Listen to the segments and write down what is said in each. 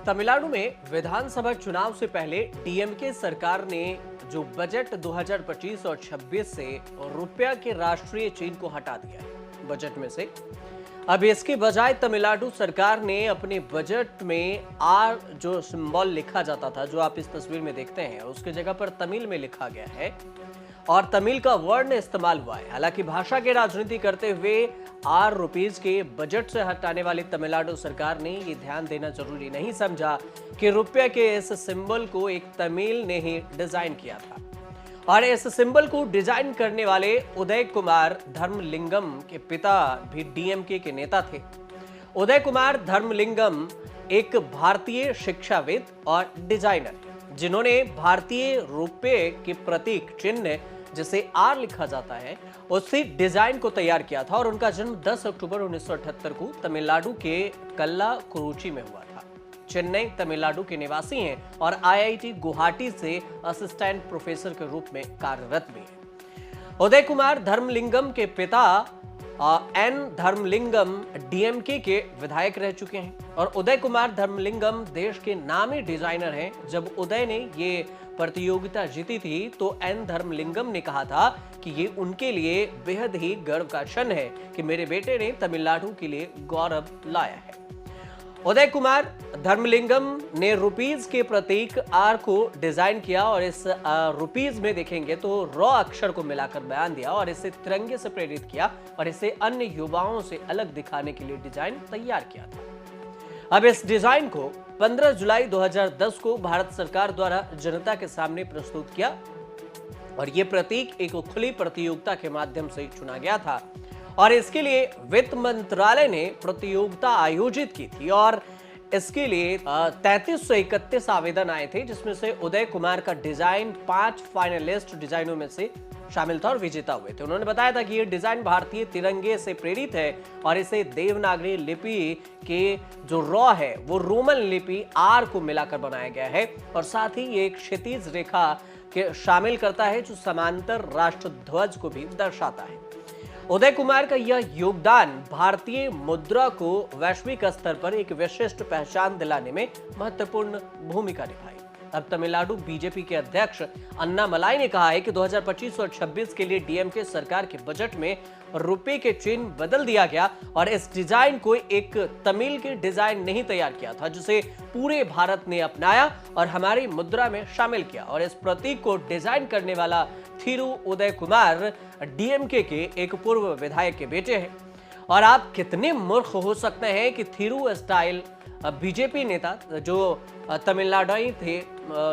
तमिलनाडु में विधानसभा चुनाव से पहले डीएमके सरकार ने जो बजट 2025 और 26 से रुपया के राष्ट्रीय चिन्ह को हटा दिया है बजट में से। अब इसके बजाय तमिलनाडु सरकार ने अपने बजट में आर जो सिंबल लिखा जाता था, जो आप इस तस्वीर में देखते हैं, उसकी जगह पर तमिल में लिखा गया है और तमिल का वर्ण इस्तेमाल हुआ है। हालांकि भाषा की राजनीति करते हुए आर रुपीज के बजट से हटाने वाली तमिलनाडु सरकार ने ये ध्यान देना जरूरी नहीं समझा कि रुपये के इस सिंबल को एक तमिल ने ही डिजाइन किया था। और इस सिंबल को डिजाइन करने वाले उदय कुमार धर्मलिंगम के पिता भी डीएमके के नेता थे। उदय कुमार धर्मलिंगम एक भारतीय शिक्षाविद और डिजाइनर, जिन्होंने भारतीय रुपये के प्रतीक चिन्ह जिसे आर लिखा जाता है उसी डिजाइन को तैयार किया था। और उनका जन्म 10 अक्टूबर 1978 को तमिलनाडु के कल्लाकुरुची में हुआ था। चेन्नई तमिलनाडु के निवासी हैं और आईआईटी गुवाहाटी से असिस्टेंट प्रोफेसर के रूप में कार्यरत भी हैं। उदय कुमार धर्मलिंगम के पिता एन धर्मलिंगम डीएमके के विधायक रह चुके हैं और उदय कुमार धर्मलिंगम देश के नामी डिजाइनर हैं। जब उदय ने ये प्रतियोगिता जीती थी तो एन धर्मलिंगम ने कहा था कि ये उनके लिए बेहद ही गर्व का क्षण है कि मेरे बेटे ने तमिलनाडु के लिए गौरव लाया है। उदय कुमार धर्मलिंगम ने रुपीज के प्रतीक आर को डिजाइन किया और इस रुपीज में देखेंगे तो रॉ अक्षर को मिलाकर बयान दिया और इसे तिरंगे से प्रेरित किया और इसे अन्य युवाओं से अलग दिखाने के लिए डिजाइन तैयार किया था। अब इस डिजाइन को 15 जुलाई 2010 को भारत सरकार द्वारा जनता के सामने प्रस्तुत किया और यह प्रतीक एक खुली प्रतियोगिता के माध्यम से चुना गया था और इसके लिए वित्त मंत्रालय ने प्रतियोगिता आयोजित की थी और इसके लिए 33 से 31 आवेदन आए थे, जिसमें से उदय कुमार का डिजाइन 5 फाइनलिस्ट डिजाइनों में से शामिल था और विजेता हुए थे। उन्होंने बताया था कि यह डिजाइन भारतीय तिरंगे से प्रेरित है और इसे देवनागरी लिपि के जो रॉ है वो रोमन लिपि आर को मिलाकर बनाया गया है और साथ ही ये एक क्षैतिज रेखा के शामिल करता है जो समांतर राष्ट्र ध्वज को भी दर्शाता है। उदय कुमार का यह योगदान भारतीय मुद्रा को वैश्विक स्तर पर एक विशिष्ट पहचान दिलाने में महत्वपूर्ण भूमिका निभाई। अब तमिलनाडु बीजेपी के अध्यक्ष अन्नामलाई ने कहा है कि 2025 और 26 के लिए डीएमके सरकार के बजट में रुपये के चिन्ह बदल दिया गया और इस डिजाइन को एक तमिल के डिजाइन नहीं तैयार किया था, जिसे पूरे भारत ने अपनाया और हमारी मुद्रा में शामिल किया। और इस प्रतीक को डिजाइन करने वाला थिरु उदय कुमार डीएमके के एक पूर्व विधायक के बेटे हैं। और आप कितने मूर्ख हो सकते हैं कि थिरु स्टाइल बीजेपी नेता जो तमिलनाडु थे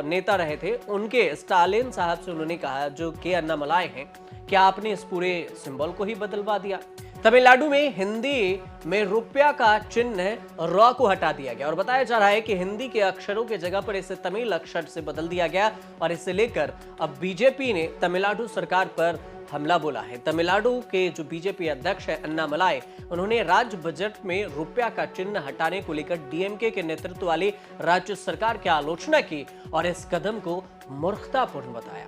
नेता रहे थे, उनके स्टालिन साहब से उन्होंने कहा, जो के अन्नामलाई हैं, कि आपने इस पूरे सिंबल को ही बदलवा दिया। तमिलनाडु में हिंदी में रुपया का चिन्ह रॉ को हटा दिया गया और बताया जा रहा है कि हिंदी के अक्षरों के जगह पर इसे तमिल अक्षर से बदल दिया गया और इसे लेकर अब बीजेपी ने तमिलनाडु सरकार पर हमला बोला है। तमिलनाडु के जो बीजेपी अध्यक्ष है अन्नामलाई, उन्होंने राज्य बजट में रुपया का चिन्ह हटाने को लेकर डीएमके के नेतृत्व वाली राज्य सरकार की आलोचना की और इस कदम को मूर्खतापूर्ण बताया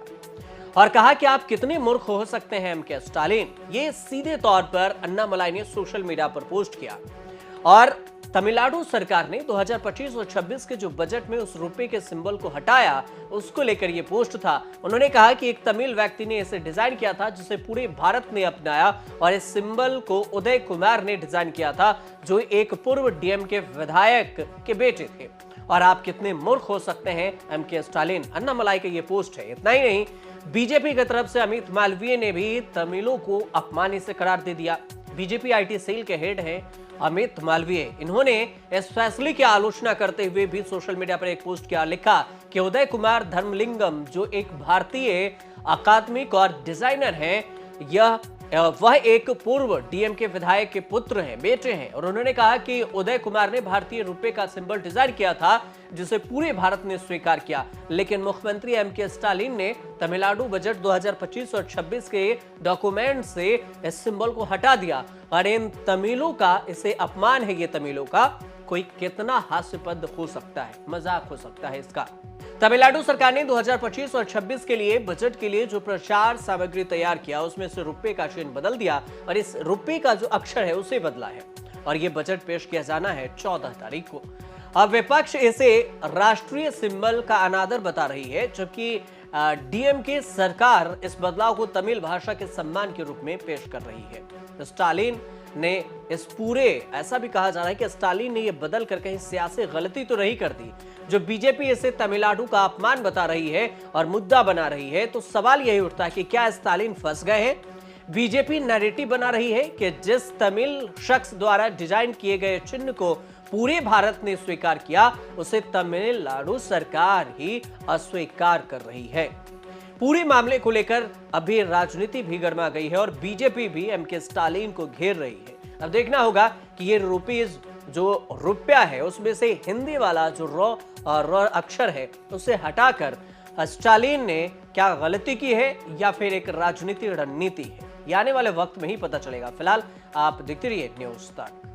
और कहा कि आप कितने मूर्ख हो सकते हैं एम के स्टालिन। ये सीधे तौर पर अन्नामलाई ने सोशल मीडिया पर पोस्ट किया और तमिलनाडु सरकार ने 2025 और 26 के जो बजट में उस रुपये के सिंबल को हटाया उसको लेकर यह पोस्ट था। उन्होंने कहा कि एक तमिल व्यक्ति ने इसे डिजाइन किया था जिसे पूरे भारत ने अपनाया और इस सिंबल को उदय कुमार ने डिजाइन किया था, जो एक पूर्व डीएमके विधायक के बेटे थे। और आप कितने मूर्ख हो सकते हैं एम के स्टालिन, अन्नामलाई का ये पोस्ट है। इतना ही नहीं, बीजेपी की तरफ से अमित मालवीय ने भी तमिलों को अपमानित से करार दे दिया। बीजेपी आईटी सेल के हेड हैं अमित मालवीय, इन्होंने इस फैसले की आलोचना करते हुए भी सोशल मीडिया पर एक पोस्ट किया, लिखा कि उदय कुमार धर्मलिंगम जो एक भारतीय अकादमिक और डिजाइनर हैं, वह एक पूर्व डीएमके विधायक के पुत्र हैं, बेटे हैं। और उन्होंने कहा कि उदय कुमार ने भारतीय रुपये का सिंबल डिजाइन किया था जिसे पूरे भारत ने स्वीकार किया, लेकिन मुख्यमंत्री एम के स्टालिन ने तमिलनाडु बजट 2025 और 26 के डॉक्यूमेंट से इस सिंबल को हटा दिया और इन तमिलों का, इसे अपमान है ये तमिलों का, कोई कितना हास्यपद हो सकता है, मजाक हो सकता है इसका। तमिलनाडु सरकार ने 2025 और 26 के लिए बजट के लिए जो प्रचार सामग्री तैयार किया उसमें से रुपये का चिन्ह बदल दिया और इस रुपये का जो अक्षर है उसे बदला है और ये बजट पेश किया जाना है 14 तारीख को। अब विपक्ष इसे राष्ट्रीय सिंबल का अनादर बता रही है, जबकि डीएमके सरकार इस बदलाव को तमिल भाषा के सम्मान के रूप में पेश कर रही है। स्टालिन ने इस पूरे ऐसा भी कहा जा रहा है कि स्टालिन ने यह बदल कर कहीं सियासी गलती तो नहीं कर दी, जो बीजेपी इसे तमिलनाडु का अपमान बता रही है और मुद्दा बना रही है। तो सवाल यही उठता है कि क्या स्टालिन फंस गए हैं? बीजेपी नैरेटिव बना रही है कि जिस तमिल शख्स द्वारा डिजाइन किए गए चिन्ह को पूरे भारत ने स्वीकार किया, उसे तमिलनाडु सरकार ही अस्वीकार कर रही है। पूरे मामले को लेकर अभी राजनीति भी गर्मा गई है और बीजेपी भी एमके स्टालिन को घेर रही है। अब देखना होगा कि ये रुपीज जो रुपया है उसमें से हिंदी वाला जो र अक्षर है उसे हटाकर स्टालिन ने क्या गलती की है या फिर एक राजनीतिक रणनीति है, ये आने वाले वक्त में ही पता चलेगा। फिलहाल आप देखते रहिए न्यूज़ तक।